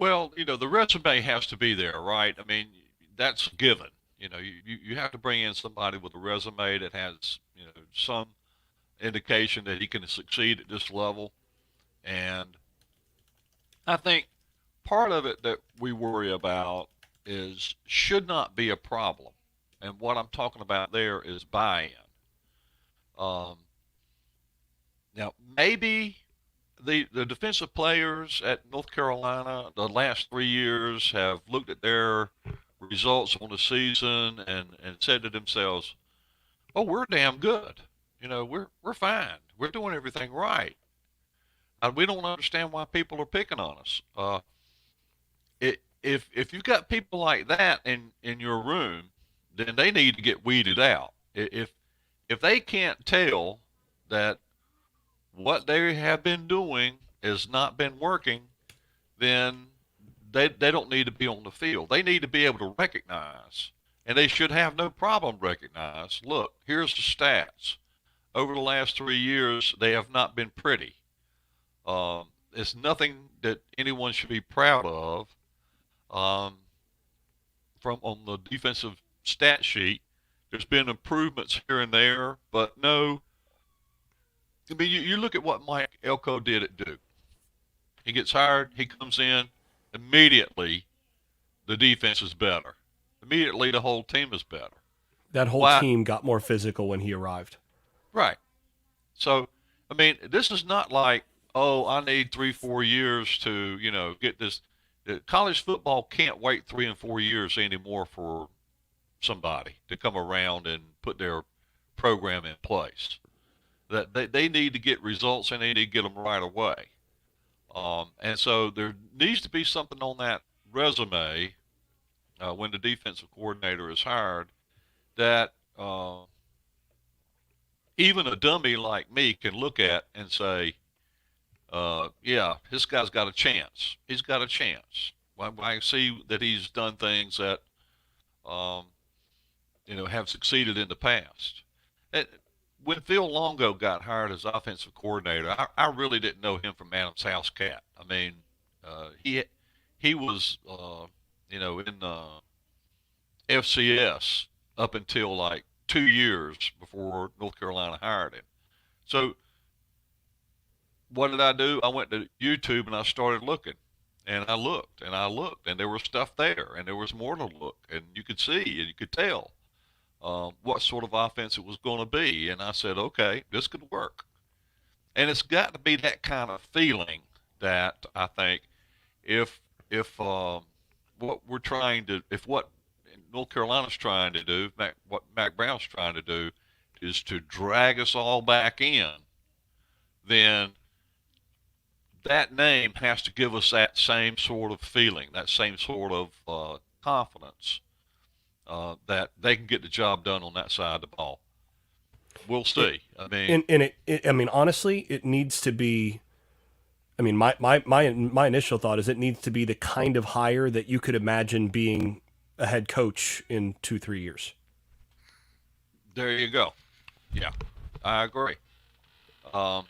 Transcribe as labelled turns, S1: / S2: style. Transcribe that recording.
S1: Well, the resume has to be there, right? I mean, that's a given. You have to bring in somebody with a resume that has, some indication that he can succeed at this level. And I think part of it that we worry about is should not be a problem. And what I'm talking about there is buy-in. Um, Now, maybe the defensive players at North Carolina the last 3 years have looked at their results on the season and said to themselves, "Oh, we're damn good. We're fine. We're doing everything right. And we don't understand why people are picking on us." If you've got people like that in your room, then they need to get weeded out. If they can't tell that what they have been doing has not been working, then they don't need to be on the field. They need to be able to recognize, and they should have no problem recognize, look, here's the stats. Over the last 3 years, they have not been pretty. It's nothing that anyone should be proud of. Um, from on the defensive stat sheet, there's been improvements here and there, but no. I mean, you look at what Mike Elko did at Duke. He gets hired, he comes in, immediately the defense is better. Immediately the whole team is better.
S2: That whole
S1: Why?
S2: team got more physical when he arrived.
S1: Right. So, I mean, this is not like, oh, I need 3, 4 years to, get this. College football can't wait 3 and 4 years anymore for somebody to come around and put their program in place. That they need to get results and they need to get them right away. And so there needs to be something on that resume when the defensive coordinator is hired that even a dummy like me can look at and say, yeah, this guy's got a chance. He's got a chance. I see that he's done things that, um, have succeeded in the past. And when Phil Longo got hired as offensive coordinator, I really didn't know him from Adam's house cat. I mean, he was, in FCS up until like 2 years before North Carolina hired him. So what did I do? I went to YouTube and I started looking. And I looked and I looked, and there was stuff there, and there was more to look, and you could see and you could tell what sort of offense it was going to be. And I said, okay, this could work. And it's got to be that kind of feeling that I think if what we're trying to, if what North Carolina's trying to do, what Mack Brown's trying to do, is to drag us all back in, then that name has to give us that same sort of feeling, that same sort of confidence that they can get the job done on that side of the ball. We'll
S2: It,
S1: see. I mean,
S2: and I mean, honestly, it needs to be. I mean, my initial thought is it needs to be the kind of hire that you could imagine being a head coach in 2 3 years.
S1: there you go. Yeah, I agree. Um,